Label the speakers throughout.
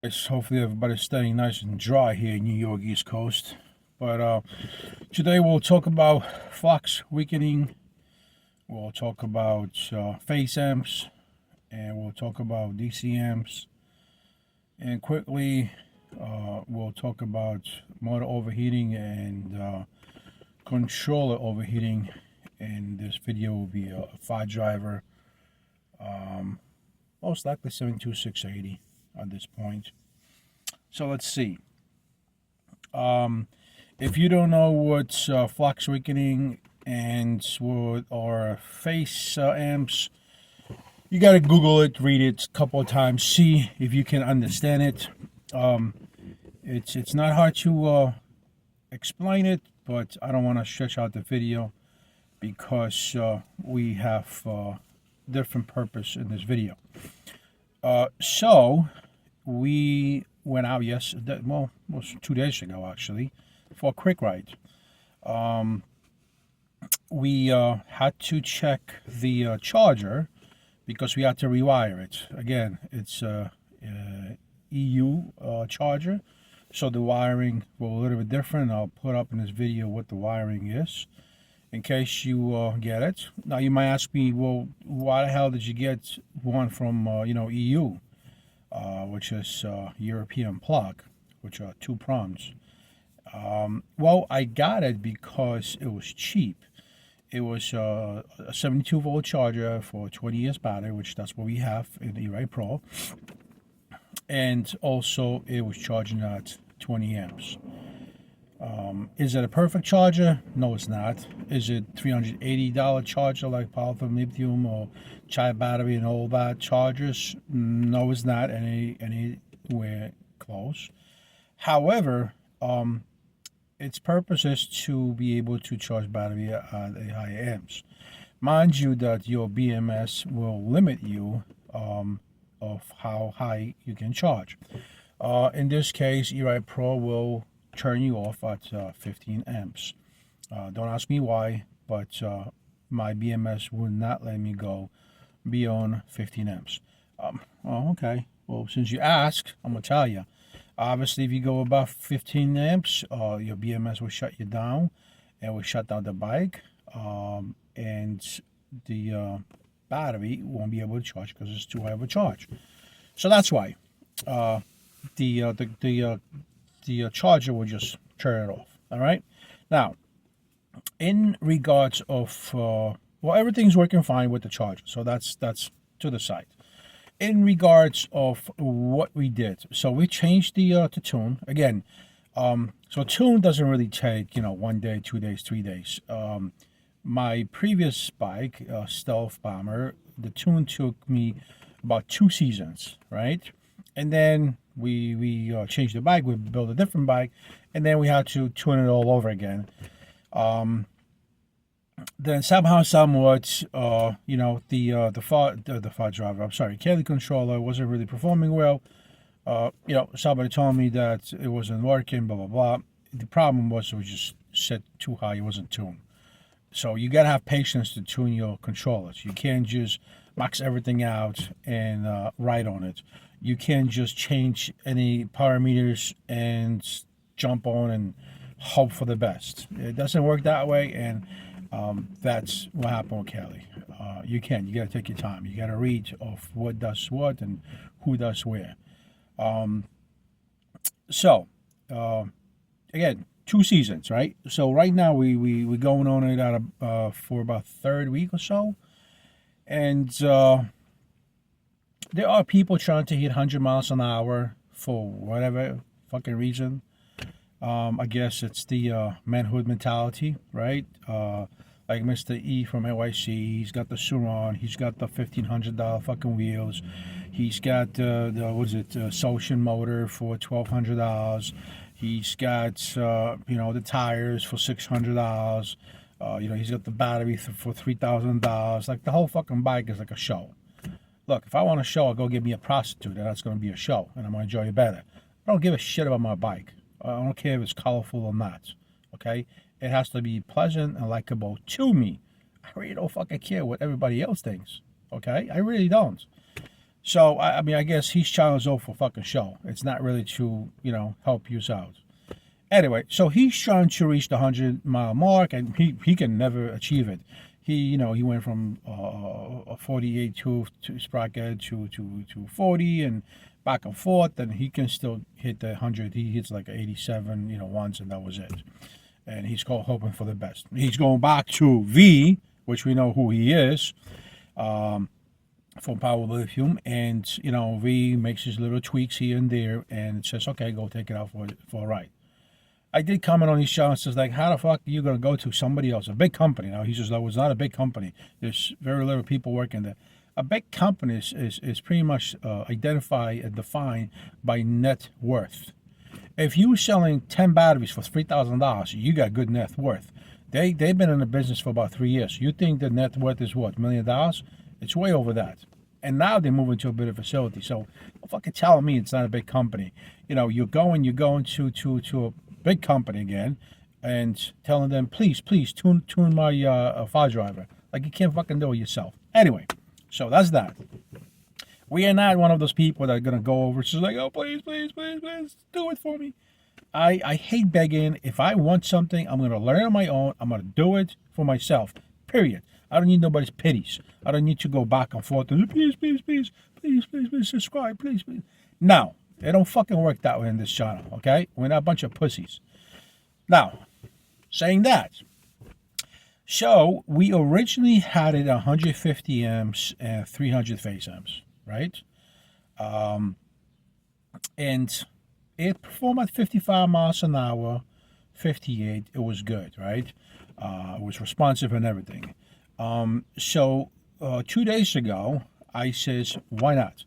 Speaker 1: Hopefully everybody's staying nice and dry here in New York, East Coast. But today we'll talk about flux weakening. We'll talk about phase amps, and we'll talk about DC amps. And quickly, we'll talk about motor overheating and controller overheating. And this video will be a 5-driver, most likely 72680 at this point. So let's see. If you don't know what flux weakening and what are phase amps, you got to Google it, read it a couple of times, see if you can understand it. It's not hard to explain it, but I don't want to stretch out the video because we have different purpose in this video. So we went out yesterday, well, it was 2 days ago actually, for a quick ride. We had to check the charger because we had to rewire it. Again, it's a EU charger, so the wiring will a little bit different. I'll put up in this video what the wiring is in case you get it. Now you might ask me, well, why the hell did you get one from EU, which is European plug, which are 2 prongs? Well, I got it because it was cheap. It was a 72-volt charger for 20 years battery, which that's what we have in the E-Ride Pro. And also it was charging at 20 amps. Is it a perfect charger? No, it's not. Is it $380 charger like powerful lithium or chai battery and all that chargers? No, it's not anywhere close. However, its purpose is to be able to charge battery at a higher amps. Mind you that your BMS will limit you of how high you can charge. In this case, E-Ride Pro will turn you off at 15 amps. Don't ask me why, but my BMS would not let me go beyond 15 amps. Oh, okay. Well, since you asked, I'm going to tell you. Obviously, if you go above 15 amps, your BMS will shut you down and will shut down the bike, and the battery won't be able to charge because it's too high of a charge. So that's why the charger will just turn it off. All right. Now, in regards of well, everything's working fine with the charger, so that's to the side. In regards of what we did, so we changed the tune again. So tune doesn't really take 1 day, 2 days, 3 days. My previous bike, Stealth Bomber, the tune took me about 2 seasons, right? And then we changed the bike, we built a different bike, and then we had to tune it all over again. Then somehow, somewhat, the 5-driver, I'm sorry, Kelly controller wasn't really performing well. Somebody told me that it wasn't working, blah, blah, blah. The problem was it was just set too high, it wasn't tuned. So you gotta have patience to tune your controllers. You can't just max everything out and ride on it. You can't just change any parameters and jump on and hope for the best. It doesn't work that way, and that's what happened with Kelly. You gotta take your time. You gotta read of what does what and who does where. Again, 2 seasons, right? So right now we're going on it for about 3rd week or so, and there are people trying to hit 100 miles an hour for whatever fucking reason. I guess it's the manhood mentality, right? Like Mr. E from NYC, he's got the Suron, he's got the $1,500 fucking wheels, he's got the Social motor for $1,200, he's got the tires for $600, he's got the battery for $3,000. Like the whole fucking bike is like a show. Look, if I want a show, I'll go get me a prostitute, and that's going to be a show, and I'm going to enjoy it better. I don't give a shit about my bike. I don't care if it's colorful or not, okay? It has to be pleasant and likable to me. I really don't fucking care what everybody else thinks, okay? I really don't. So I mean, I guess his channel is all for fucking show. It's not really to help you out. Anyway, so he's trying to reach the 100-mile mark, and he can never achieve it. He went from a 48 to sprocket to 40 and back and forth, and he can still hit the 100. He hits like 87, once, and that was it. And he's hoping for the best. He's going back to V, which we know who he is, from Power Lithium, and V makes his little tweaks here and there, and it says, okay, go take it out for a ride. I did comment on his show and says, like, how the fuck are you going to go to somebody else, a big company? Now, he says, that was not a big company. There's very little people working there. A big company is pretty much identified and defined by net worth. If you're selling 10 batteries for $3,000, you got good net worth. They've been in the business for about 3 years. You think the net worth is what, $1 million? It's way over that. And now they're moving to a bigger facility. So don't fucking tell me it's not a big company. You're going to a big company again and telling them, please tune my file driver. Like, you can't fucking do it yourself. Anyway, so that's that. We are not one of those people that are going to go over. It's just like, oh, please, do it for me. I hate begging. If I want something, I'm going to learn on my own. I'm going to do it for myself, period. I don't need nobody's pities. I don't need to go back and forth and please, subscribe, please. No, it don't fucking work that way in this channel, okay? We're not a bunch of pussies. Now, saying that, so we originally had it 150 amps and 300 phase amps, right? And it performed at 55 miles an hour, 58. It was good, right? It was responsive and everything. So 2 days ago, I says, why not?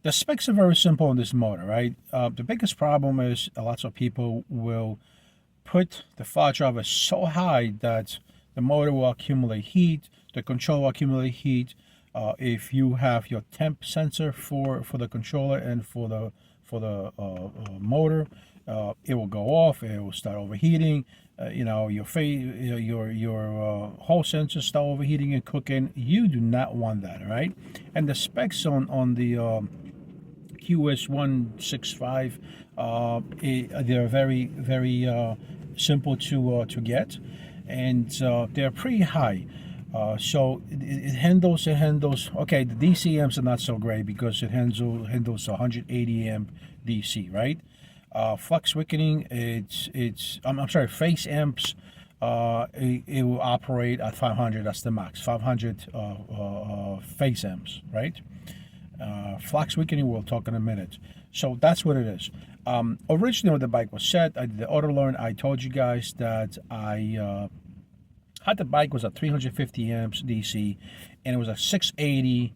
Speaker 1: The specs are very simple on this motor, right? The biggest problem is lots of people will put the file driver so high that the motor will accumulate heat, the controller will accumulate heat. If you have your temp sensor for the controller and for the motor, it will go off. It will start overheating. Your whole sensor start overheating and cooking. You do not want that, right? And the specs on the QS165, they're very, very simple to get, and they're pretty high. So it handles. Okay, the DC amps are not so great because it handles 180 amp DC, right? Flux weakening, I'm sorry, phase amps, it will operate at 500. That's the max, 500 phase amps, right? Flux weakening, we'll talk in a minute. So that's what it is. Originally when the bike was set, I did the auto learn. I told you guys that I had the bike was at 350 amps DC, and it was a 680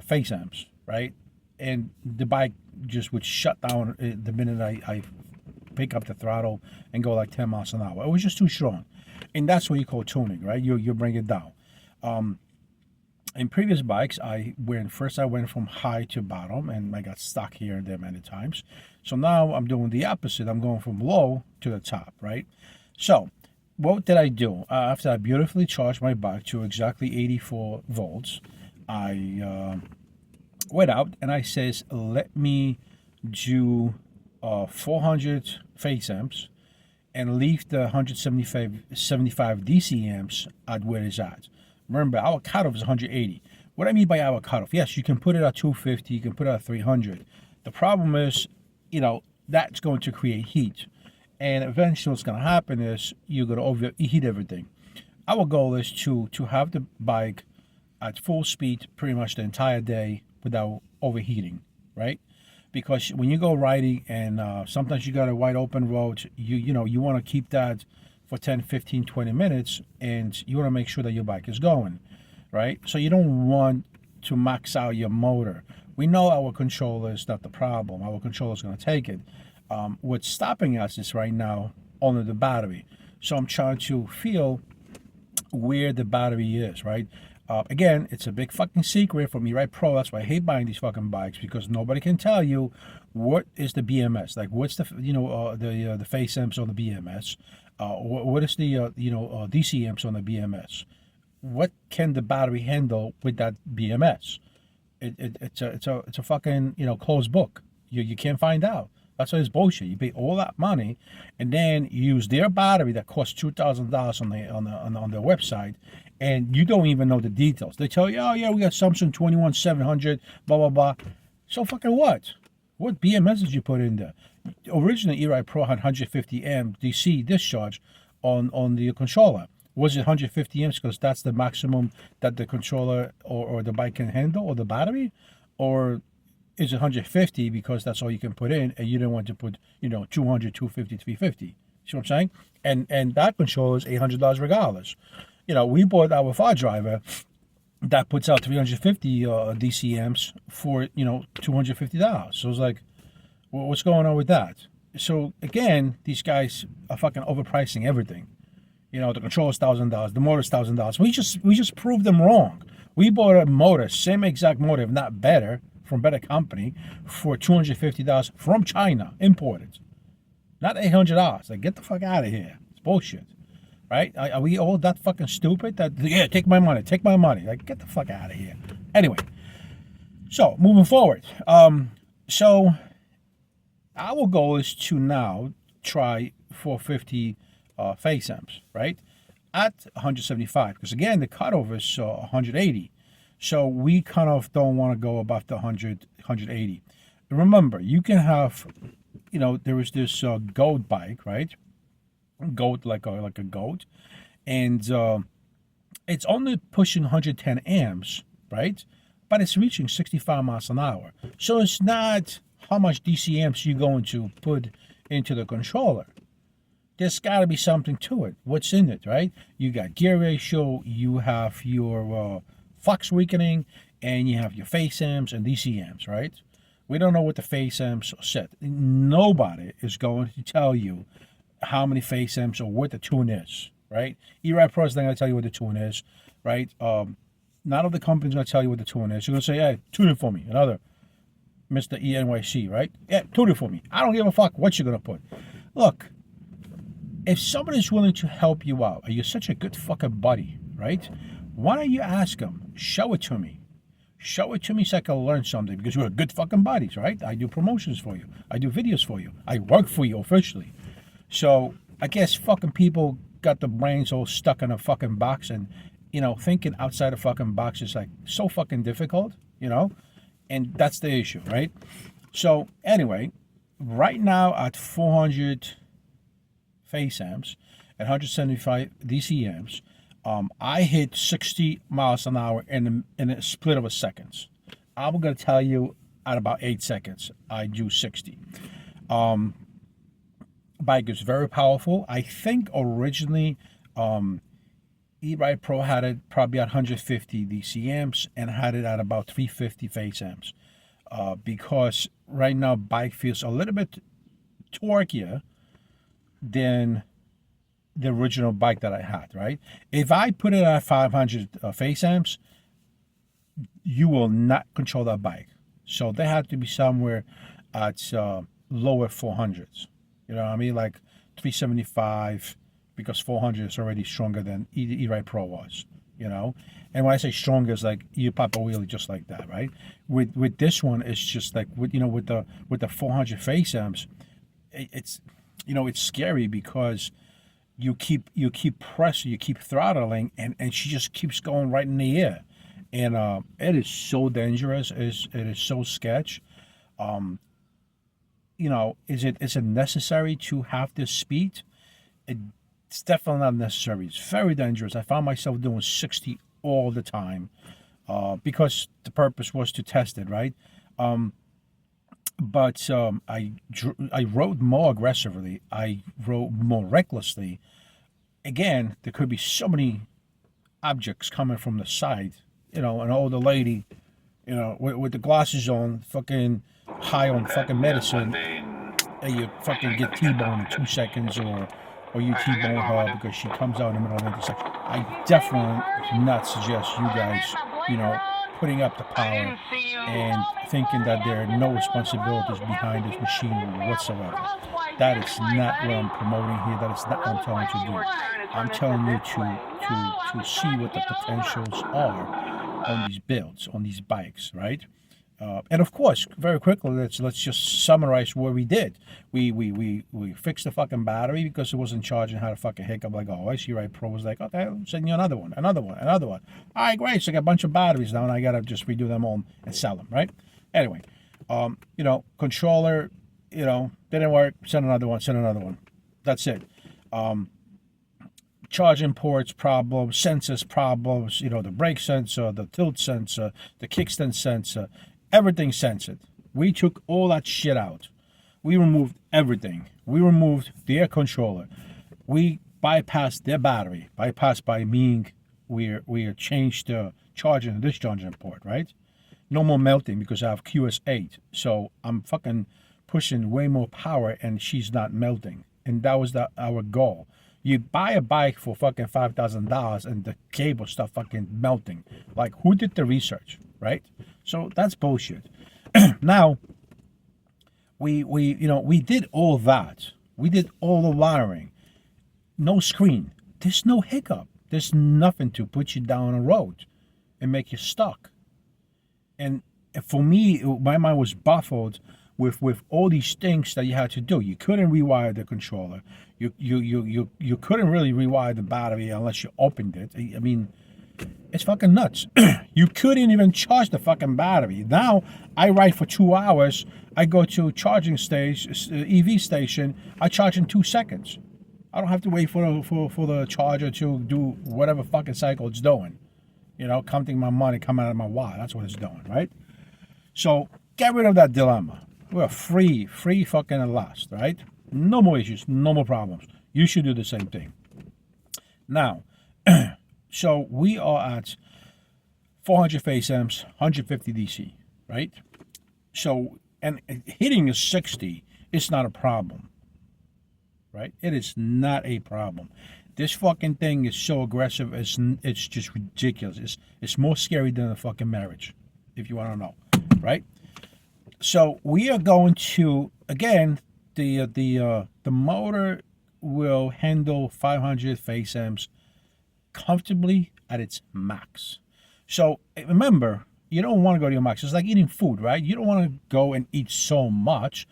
Speaker 1: phase amps, right? And the bike just would shut down the minute I pick up the throttle and go like 10 miles an hour. It was just too strong. And that's what you call tuning, right? You bring it down. In previous bikes, I went from high to bottom, and I got stuck here and there many times. So now I'm doing the opposite. I'm going from low to the top, right? So what did I do? After I beautifully charged my bike to exactly 84 volts, I went out and I says, let me do 400 phase amps and leave the 175 DC amps at where it's at. Remember, our cutoff is 180. What I mean by our cutoff, yes, you can put it at 250, you can put it at 300. The problem is, that's going to create heat. And eventually what's going to happen is you're going to overheat everything. Our goal is to have the bike at full speed pretty much the entire day without overheating, right? Because when you go riding and sometimes you got a wide open road, you want to keep that for 10, 15, 20 minutes, and you want to make sure that your bike is going, right? So you don't want to max out your motor. We know our controller is not the problem. Our controller is going to take it. What's stopping us is right now only the battery. So I'm trying to feel where the battery is, right? Again, it's a big fucking secret for me, right, Pro? That's why I hate buying these fucking bikes, because nobody can tell you what is the BMS, like what's the the phase amps on the BMS, what is the DC amps on the BMS, what can the battery handle with that BMS? It's a fucking closed book. You can't find out. That's why it's bullshit. You pay all that money, and then you use their battery that costs $2,000 on their website, and you don't even know the details. They tell you, oh yeah, we got Samsung 21700, blah blah blah. So fucking what? What BMS did you put in there? Originally, eRide Pro had 150 amp DC discharge on the controller. Was it 150 amps because that's the maximum that the controller or the bike can handle, or the battery? Or is it 150 because that's all you can put in, and you don't want to put 200, 250, 350? See what I'm saying? And that controller is $800 regardless. We bought our far driver that puts out 350 DC amps for $250. So it's like, well, what's going on with that? So again, these guys are fucking overpricing everything. The controller's $1,000, the motor's $1,000. We just proved them wrong. We bought a motor, same exact motor, if not better, from better company, for $250 from China, imported. Not $800. Like, get the fuck out of here. It's bullshit. Right? Are we all that fucking stupid? That, yeah, take my money. Like, get the fuck out of here. Anyway, so moving forward. So our goal is to now try 450 face amps, right? At 175, because again, the cutoff is 180. So we kind of don't want to go above the 180. Remember, you can have, there is this goat bike, right? Goat, like a goat, and it's only pushing 110 amps, right? But it's reaching 65 miles an hour. So it's not how much DC amps you're going to put into the controller. There's got to be something to it. What's in it, right? You got gear ratio, you have your flux weakening, and you have your face amps and DC amps, right? We don't know what the face amps are set. Nobody is going to tell you how many face amps or what the tune is, right? eRide Pro is not going to tell you what the tune is, right? None of the companies going to tell you what the tune is. You're going to say, hey, tune it for me. Another Mr. ENYC, right? Yeah, tune it for me. I don't give a fuck what you're going to put. Look, if somebody's willing to help you out, and you're such a good fucking buddy, right? Why don't you ask them? Show it to me. Show it to me so I can learn something, because we're good fucking buddies, right? I do promotions for you. I do videos for you. I work for you officially. So I guess fucking people got the brains all stuck in a fucking box, and thinking outside the fucking box is like so fucking difficult, and that's the issue, right? So anyway, right now at 400 face amps and 175 DC amps, I hit 60 miles an hour in a split of a second. I'm gonna tell you, at about 8 seconds, I do 60. Bike is very powerful. I think originally eRide Pro had it probably at 150 DC amps and had it at about 350 face amps, because right now bike feels a little bit torquier than the original bike that I had, right? If I put it at 500 face amps, you will not control that bike. So they have to be somewhere at lower 400s. You know what I mean? Like 375, because 400 is already stronger than eRide Pro was, And when I say stronger, it's like you pop a wheelie just like that, right? With this one, it's just like with the 400 face amps, it's it's scary, because you keep pressing, you keep throttling, and she just keeps going right in the air, and it is so dangerous. It is so sketch. Is it necessary to have this speed? It's definitely not necessary. It's very dangerous. I found myself doing 60 all the time, because the purpose was to test it, right? But I rode more aggressively. I rode more recklessly. Again, there could be so many objects coming from the side. An older lady, with the glasses on, fucking high on fucking medicine, and you fucking get T-boned in 2 seconds, or you T-bone her because she comes out in the middle of the intersection. I definitely do not suggest you guys, putting up the power and thinking that there are no responsibilities behind this machine whatsoever. That is not what I'm promoting here. That is not what I'm telling you to do. I'm telling you to see what the potentials are, on these builds, on these bikes, right? And of course, very quickly, let's just summarize what we did. We fixed the fucking battery because it wasn't charging. Had a fucking hiccup. Like, oh, I see. Right, Pro was like, okay, I'm sending you another one. All right, great. So I got a bunch of batteries now, and I gotta just redo them all and sell them, right? Anyway, controller, didn't work. Send another one. That's it. Charging ports problems, sensors problems, the brake sensor, the tilt sensor, the kickstand sensor, everything censored. We took all that shit out. We removed everything. We removed their controller. We bypassed their battery. Bypassed by meaning we changed the charging and discharging port, right? No more melting because I have QS8. So I'm fucking pushing way more power and she's not melting. And that was our goal. You buy a bike for fucking $5,000 and the cable stuff fucking melting. Like, who did the research, right? So that's bullshit. Now, we did all that. We did all the wiring. No screen. There's no hiccup. There's nothing to put you down a road and make you stuck. And for me, my mind was baffled with all these things that you had to do. You couldn't rewire the controller. You couldn't really rewire the battery unless you opened it. I mean, it's fucking nuts. You couldn't even charge the fucking battery. Now I ride for 2 hours. I go to charging station, EV station. I charge in 2 seconds. I don't have to wait for the charger to do whatever fucking cycle it's doing. Counting my money coming out of my wallet. That's what it's doing, right? So get rid of that dilemma. We're free fucking at last, right? No more issues, no more problems. You should do the same thing. Now, so we are at 400 phase amps, 150 DC, right? So, and hitting a 60 is not a problem, right? It is not a problem. This fucking thing is so aggressive, it's just ridiculous. It's more scary than a fucking marriage, if you want to know, right? So we are going to, again, the motor will handle 500 phase amps comfortably at its max. So remember, you don't want to go to your max. It's like eating food, right? You don't want to go and eat so much.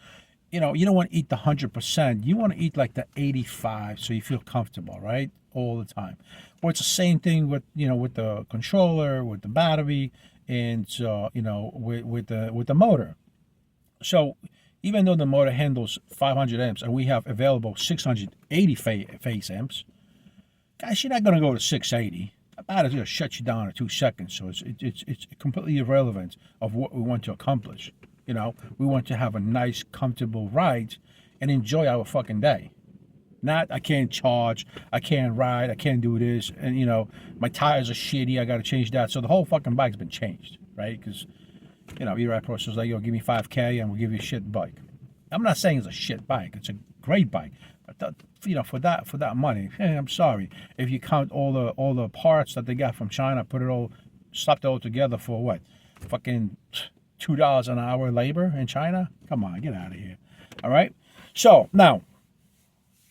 Speaker 1: You don't want to eat the 100%. You want to eat like the 85 so you feel comfortable, right? All the time. Well, it's the same thing with, with the controller, with the battery, and, with the motor. So even though the motor handles 500 amps and we have available 680 phase amps, guys, you're not going to go to 680. The battery's going to shut you down in 2 seconds. So it's completely irrelevant of what we want to accomplish. We want to have a nice, comfortable ride and enjoy our fucking day. Not, I can't charge, I can't ride, I can't do this, and my tires are shitty, I got to change that. So the whole fucking bike's been changed, right? Because E-Ride Pro says, like, give me $5K and we'll give you a shit bike. I'm not saying it's a shit bike. It's a great bike. But for that money, I'm sorry. If you count all the parts that they got from China, slapped it all together for what? Fucking $2 an hour labor in China? Come on, get out of here. All right? So now,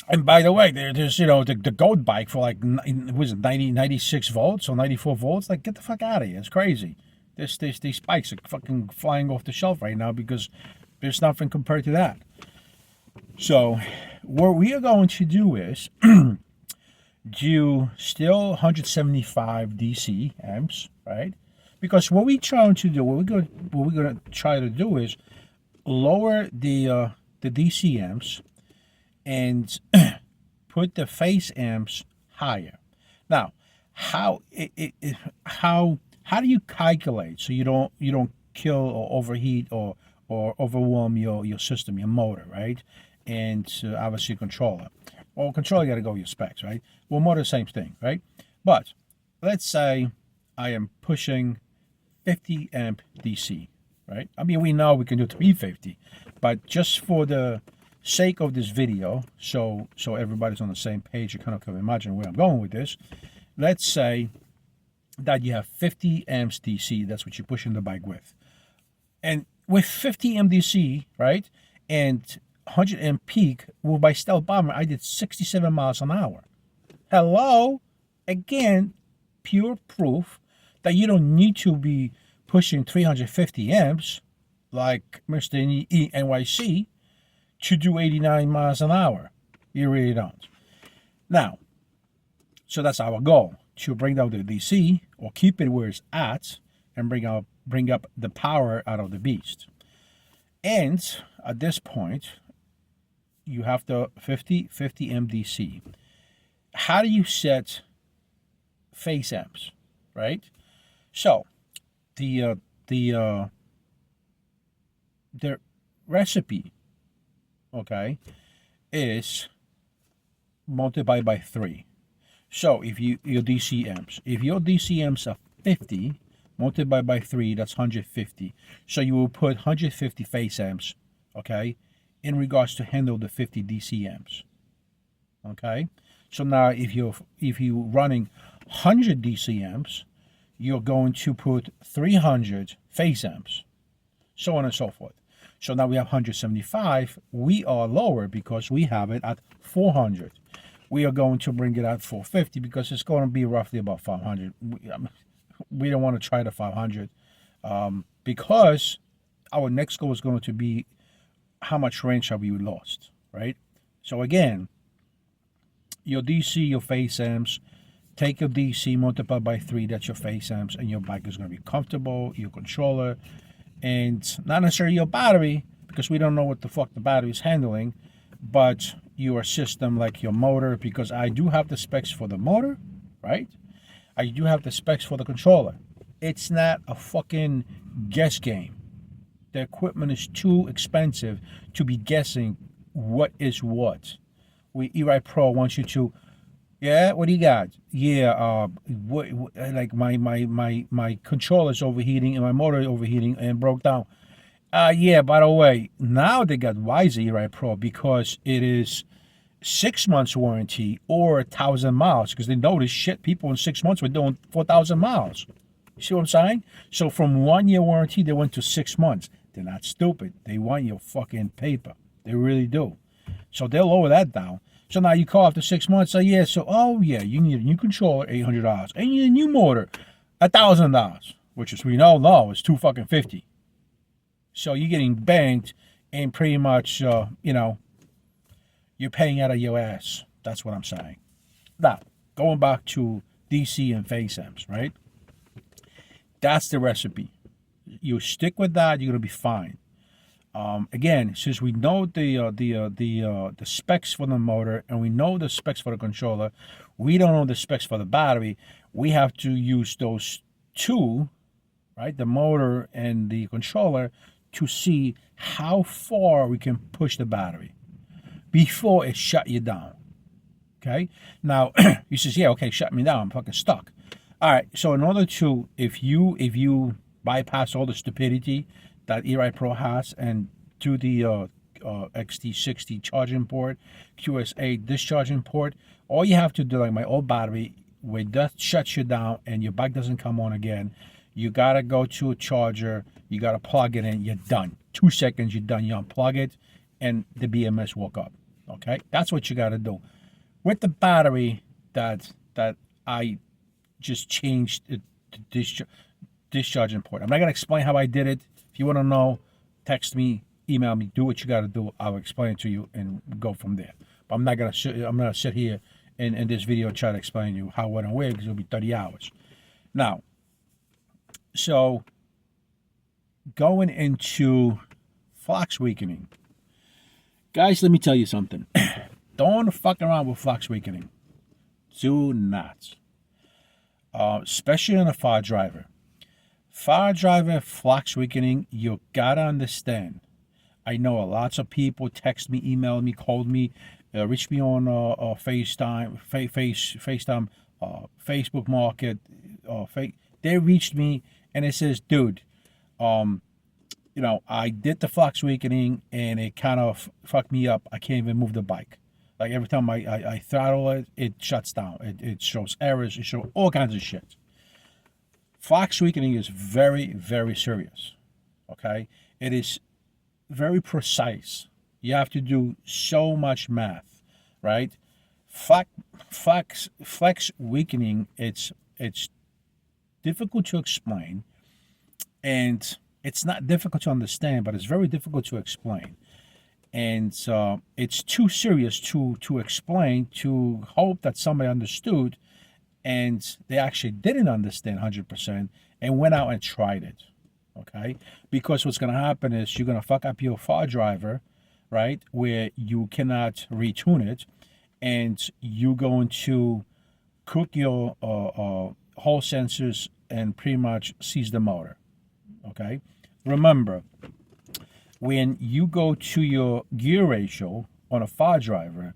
Speaker 1: and by the way, there's the GOAT bike for like, was it 96 volts or 94 volts? Like, get the fuck out of here. It's crazy. These bikes are fucking flying off the shelf right now because there's nothing compared to that. So what we are going to do is do still 175 DC amps, right? Because what we're going to try to do is lower the DC amps and put the phase amps higher. Now, how do you calculate so you don't kill or overheat or overwhelm your system, your motor, right? And obviously controller. Well, controller got to go with your specs, right? Well, motor, same thing, right? But let's say I am pushing 50 amp DC, right? I mean, we know we can do 350, but just for the sake of this video, so everybody's on the same page, you kind of can imagine where I'm going with this. Let's say that you have 50 amps DC, that's what you're pushing the bike with. And with 50 amp DC, right, and 100 amp peak, well, by Stealth Bomber, I did 67 miles an hour. Hello? Again, pure proof that you don't need to be pushing 350 amps like Mr. NYC to do 89 miles an hour. You really don't. Now, so that's our goal, to bring down the DC or keep it where it's at and bring up the power out of the beast. And at this point, you have the 50 amp DC. How do you set phase amps, right? So the recipe, okay, is multiplied by 3. So if your DC amps, if your DC amps are 50, multiplied by 3, that's 150. So you will put 150 phase amps, okay, in regards to handle the 50 DC amps. Okay? So now if you're running 100 DC amps, you're going to put 300 phase amps, so on and so forth. So now we have 175. We are lower because we have it at 400. We are going to bring it at 450 because it's going to be roughly about 500. We don't want to try the 500 because our next goal is going to be how much range have we lost, right? So again, your DC, your phase amps, take your DC, multiply by 3, that's your phase amps, and your bike is going to be comfortable, your controller, and not necessarily your battery, because we don't know what the fuck the battery is handling, but your system, like your motor, because I do have the specs for the motor, right? I do have the specs for the controller. It's not a fucking guess game. The equipment is too expensive to be guessing what is what. E-Ride Pro wants you to, yeah, what do you got? Yeah, like my controller's overheating and my motor is overheating and broke down. Yeah, by the way, now they got wiser, E-Ride Pro, because it is 6 months warranty or 1,000 miles, because they noticed shit, people in 6 months were doing 4,000 miles. You see what I'm saying? So from 1 year warranty, they went to 6 months. They're not stupid. They want your fucking paper. They really do. So they'll lower that down. So now you call after 6 months, say, yeah, so, oh yeah, you need a new controller, $800. And you need a new motor, $1,000, which is, we all know, is $250. So you're getting banked and pretty much, you're paying out of your ass. That's what I'm saying. Now, going back to DC and phase amps, right? That's the recipe. You stick with that, you're gonna be fine. Again, since we know the specs for the motor and we know the specs for the controller, we don't know the specs for the battery. We have to use those two, right? The motor and the controller, to see how far we can push the battery before it shut you down. Okay? Now, you says, yeah, okay, shut me down. I'm fucking stuck. All right, so in order to, if you bypass all the stupidity that E-Ride Pro has and do the XT60 charging port, QS8 discharging port, all you have to do, like my old battery, when that shuts you down and your bike doesn't come on again, you gotta go to a charger, you gotta plug it in, you're done. 2 seconds, you're done. You unplug it, and the BMS woke up. Okay, that's what you gotta do. With the battery that I just changed the discharging port. I'm not gonna explain how I did it. If you want to know, text me, email me, do what you got to do. I'll explain it to you and go from there. But I'm not gonna sit here in this video and try to explain to you how, what, and where, because it'll be 30 hours. Now, so going into flux weakening, guys, let me tell you something. Don't fuck around with flux weakening. Do not. Especially on a fire driver. Fire driver flux weakening, you gotta understand. I know lots of people text me, email me, called me, reach me on FaceTime, Facebook Market. They reached me and it says, dude, I did the flux weakening and it kind of fucked me up. I can't even move the bike. Like every time I throttle it, it shuts down. It shows errors. It shows all kinds of shit. Flux weakening is very, very serious. Okay? It is very precise. You have to do so much math, right? Flex weakening, it's difficult to explain, and it's not difficult to understand, but it's very difficult to explain. And it's too serious to explain, to hope that somebody understood, and they actually didn't understand 100% and went out and tried it. Okay, because what's going to happen is you're going to fuck up your far driver, right, where you cannot retune it, and you're going to cook your Hall sensors and pretty much seize the motor. Okay, remember, when you go to your gear ratio on a far driver,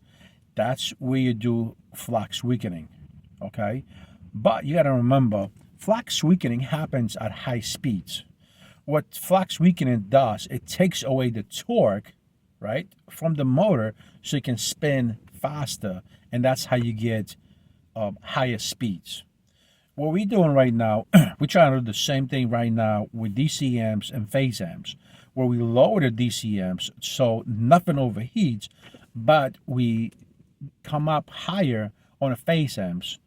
Speaker 1: that's where you do flux weakening. Okay, but you got to remember, flux weakening happens at high speeds. What flux weakening does, it takes away the torque, right, from the motor, so you can spin faster, and that's how you get higher speeds. What we're doing right now, we're trying to do the same thing right now with DC amps and phase amps, where we lower the DC amps so nothing overheats, but we come up higher on the phase amps,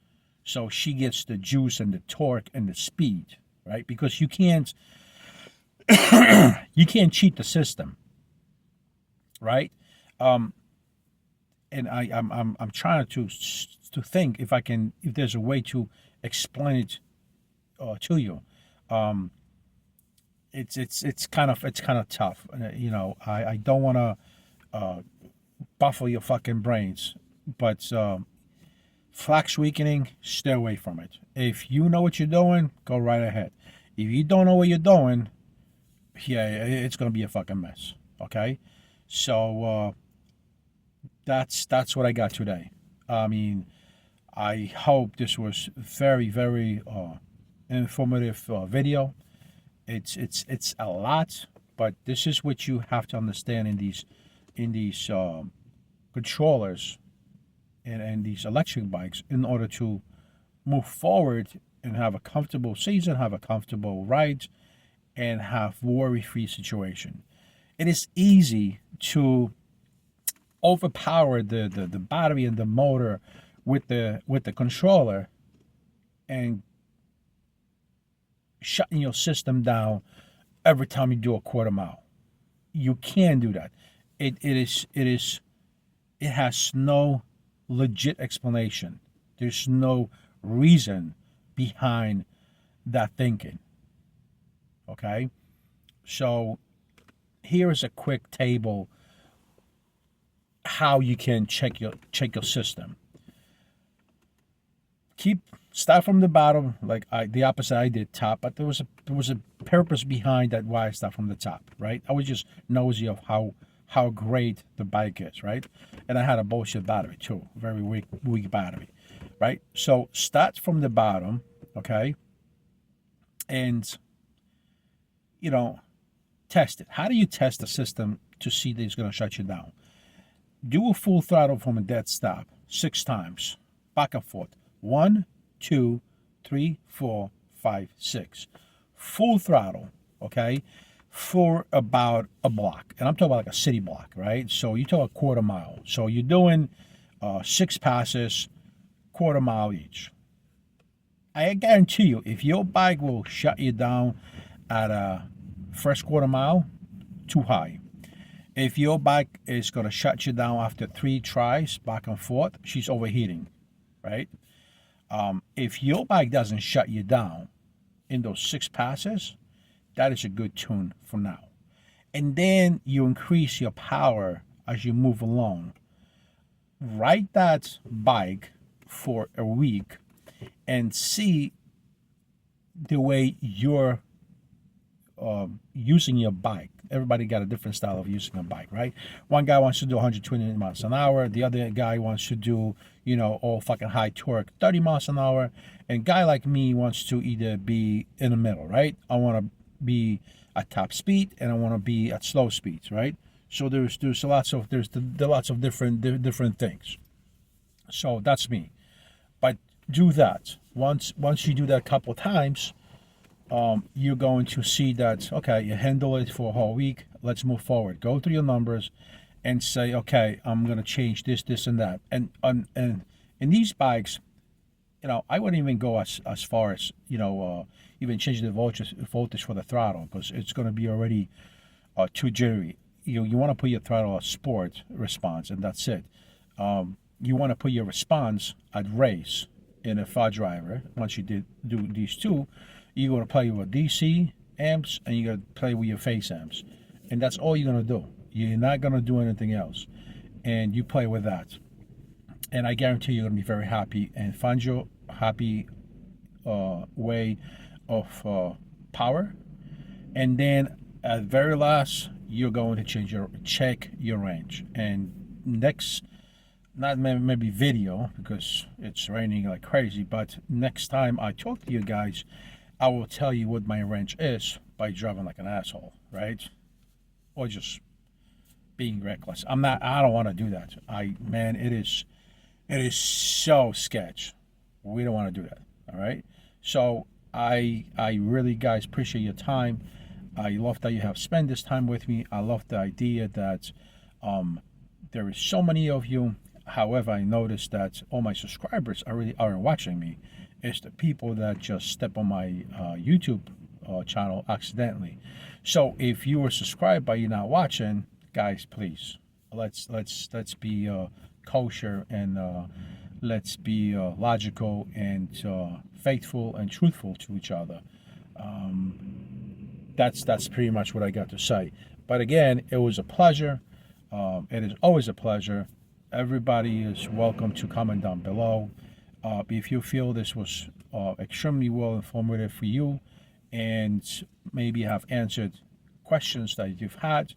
Speaker 1: so she gets the juice and the torque and the speed, right? Because you can't cheat the system, right? And I'm trying to think if there's a way to explain it to you. It's kind of tough. I don't want to buffle your fucking brains, but flux weakening, stay away from it. If you know what you're doing, go right ahead. If you don't know what you're doing, yeah, it's gonna be a fucking mess. Okay, so that's what I got today. I mean, I hope this was very, very informative video. It's a lot, but this is what you have to understand in these controllers and these electric bikes in order to move forward and have a comfortable season, have a comfortable ride, and have worry-free situation. It is easy to overpower the battery and the motor with the controller and shutting your system down every time you do a quarter mile. You can do that. It has no legit explanation. There's no reason behind that thinking. Okay? So here is a quick table how you can check your system. Start from the bottom, like the opposite I did, top. But there was a purpose behind that why I start from the top, right? I was just nosy of how great the bike is, right? And I had a bullshit battery too, very weak battery, right? So start from the bottom, okay, and test it. How do you test the system to see that it's going to shut you down? Do a full throttle from a dead stop 6 times, back and forth. 1, 2, 3, 4, 5, 6. Full throttle, okay, for about a block. And I'm talking about like a city block, right? So you talk a quarter mile. So you're doing 6 passes, quarter mile each. I guarantee you, if your bike will shut you down at a first quarter mile, too high. If your bike is going to shut you down after 3 tries, back and forth, she's overheating, right? If your bike doesn't shut you down in those 6 passes, that is a good tune for now. And then you increase your power as you move along. Ride that bike for a week and see the way you're using your bike. Everybody got a different style of using a bike, right? One guy wants to do 120 miles an hour. The other guy wants to do, all fucking high torque, 30 miles an hour. And a guy like me wants to either be in the middle, right? I want to be at top speed and I want to be at slow speeds, right? So there's lots of different things. So that's me. But do that. Once you do that a couple of times, you're going to see that, okay, you handle it for a whole week. Let's move forward. Go through your numbers and say, okay, I'm going to change this, and that. And in these bikes, I wouldn't even go as far as even change the voltage for the throttle, because it's going to be already too jittery. You want to put your throttle at sport response, and that's it. You want to put your response at race in a far driver. Once you do these two, you're going to play with DC amps and you're going to play with your phase amps, and that's all you're going to do. You're not going to do anything else, and you play with that, and I guarantee you're going to be very happy and find your happy way of power. And then at very last, you're going to check your range. And next, not maybe video because it's raining like crazy, but next time I talk to you guys, I will tell you what my range is by driving like an asshole, right? Or just being reckless. I don't want to do that. It is so sketch. We don't want to do that. All right. So I really, guys, appreciate your time. I love that you have spent this time with me. I love the idea that there is so many of you. However, I noticed that all my subscribers aren't watching me. It's the people that just step on my YouTube channel accidentally. So if you were subscribed but you're not watching, guys, please let's be kosher, and let's be logical and faithful and truthful to each other. That's pretty much what I got to say. But again, it was a pleasure. It is always a pleasure. Everybody is welcome to comment down below. If you feel this was extremely well informative for you, and maybe have answered questions that you've had,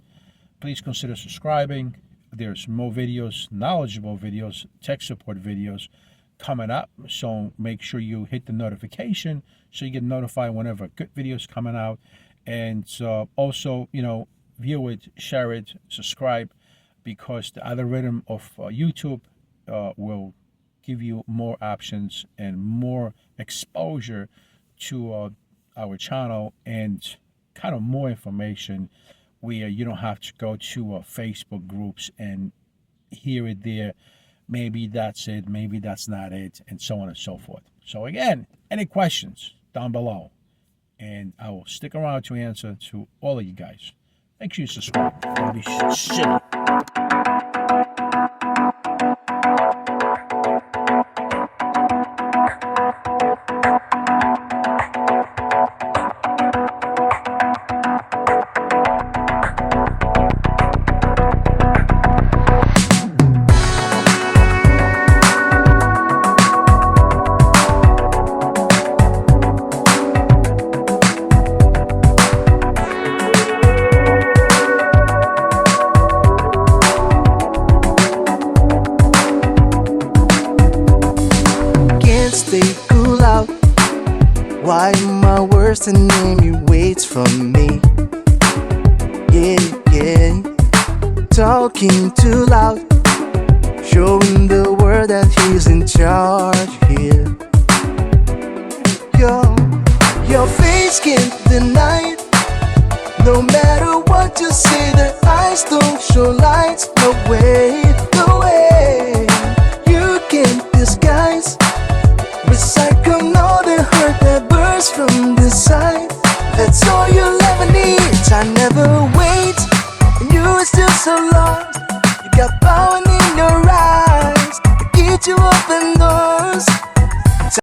Speaker 1: please consider subscribing. There's more videos, knowledgeable videos, tech support videos coming up. So make sure you hit the notification so you get notified whenever good videos coming out. And also, view it, share it, subscribe, because the algorithm of YouTube will give you more options and more exposure to our channel, and kind of more information where you don't have to go to Facebook groups and hear it there. Maybe that's it, maybe that's not it, and so on and so forth. So again, any questions down below, and I will stick around to answer to all of you guys. Make sure you subscribe. Don't be silly.
Speaker 2: Stay cool out. Why my worst enemy waits for me? Yeah. Talking too loud, showing the world that he's in charge here. Your face can't deny it. No matter what you say, their eyes don't show lights. No way, you can't disguise. Recycle all the hurt that bursts from the side. That's all you'll ever need. I never wait, and you are still so lost. You got